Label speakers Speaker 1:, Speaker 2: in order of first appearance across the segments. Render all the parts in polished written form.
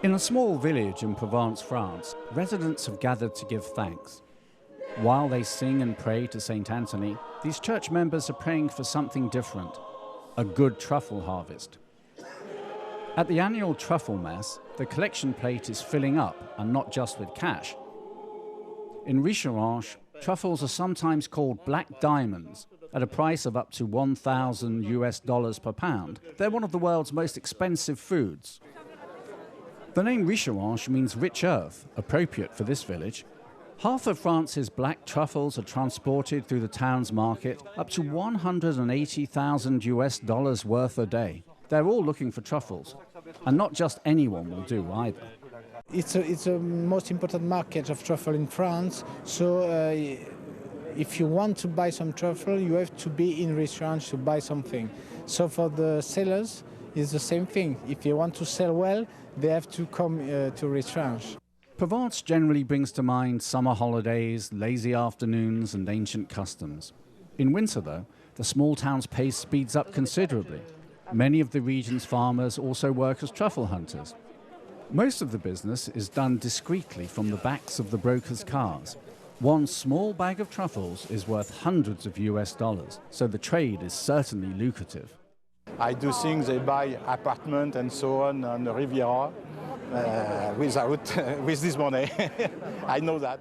Speaker 1: In a small village in Provence, France, residents have gathered to give thanks. While they sing and pray to Saint Anthony, these church members are praying for something different, a good truffle harvest. At the annual Truffle Mass, the collection plate is filling up, and not just with cash. In Richerange, truffles are sometimes called black diamonds. At a price of up to $1,000 per pound, they're one of the world's most expensive foods. The name Richerange means rich earth, appropriate for this village. Half of France's black truffles are transported through the town's market, up to $180,000 worth a day. They're all looking for truffles, and not just anyone will do either.
Speaker 2: It's a most important market of truffle in France, so if you want to buy some truffle, you have to be in Richerange to buy something. So for the sellers, it's the same thing. If they want to sell well, they have to come to Richerange.
Speaker 1: Provence generally brings to mind summer holidays, lazy afternoons, and ancient customs. In winter, though, the small town's pace speeds up considerably. Many of the region's farmers also work as truffle hunters. Most of the business is done discreetly from the backs of the brokers' cars. One small bag of truffles is worth hundreds of US dollars, so the trade is certainly lucrative.
Speaker 3: I do think they buy apartment and so on the Riviera with this money. I know that.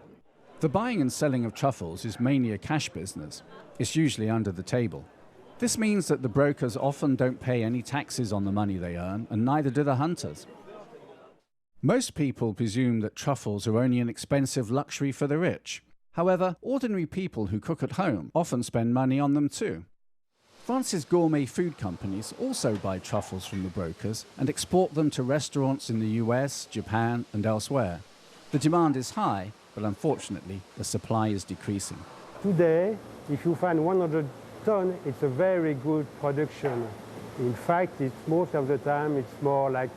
Speaker 1: The buying and selling of truffles is mainly a cash business. It's usually under the table. This means that the brokers often don't pay any taxes on the money they earn, and neither do the hunters. Most people presume that truffles are only an expensive luxury for the rich. However, ordinary people who cook at home often spend money on them too. France's gourmet food companies also buy truffles from the brokers and export them to restaurants in the US, Japan, and elsewhere. The demand is high, but unfortunately, the supply is decreasing.
Speaker 4: Today, if you find 100 tons, it's a very good production. In fact, most of the time, it's more like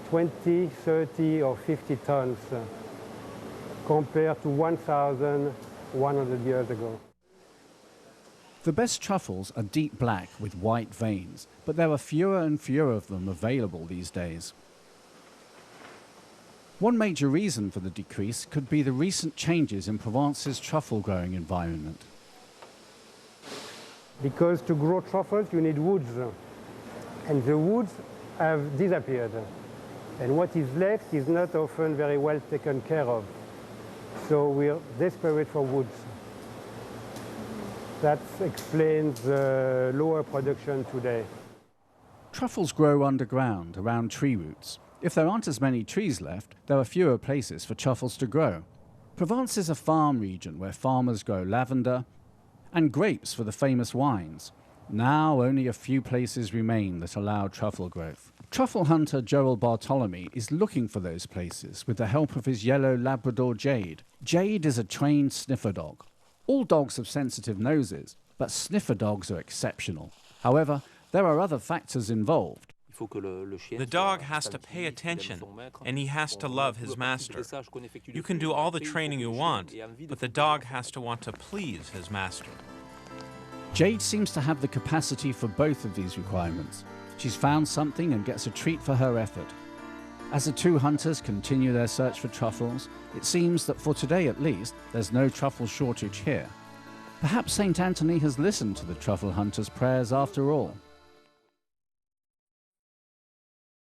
Speaker 4: 20, 30, or 50 tons compared to 1,100 years ago.
Speaker 1: The best truffles are deep black with white veins, but there are fewer and fewer of them available these days. One major reason for the decrease could be the recent changes in Provence's truffle growing environment.
Speaker 4: Because to grow truffles, you need woods, and the woods have disappeared. And what is left is not often very well taken care of. So we're desperate for woods. That explains the lower production today.
Speaker 1: Truffles grow underground, around tree roots. If there aren't as many trees left, there are fewer places for truffles to grow. Provence is a farm region where farmers grow lavender and grapes for the famous wines. Now only a few places remain that allow truffle growth. Truffle hunter Joel Bartholomew is looking for those places with the help of his yellow Labrador Jade. Jade is a trained sniffer dog. All dogs have sensitive noses, but sniffer dogs are exceptional. However, there are other factors involved.
Speaker 5: The dog has to pay attention, and he has to love his master. You can do all the training you want, but the dog has to want to please his master.
Speaker 1: Jade seems to have the capacity for both of these requirements. She's found something and gets a treat for her effort. As the two hunters continue their search for truffles, it seems that for today at least, there's no truffle shortage here. Perhaps Saint Anthony has listened to the truffle hunters' prayers after all.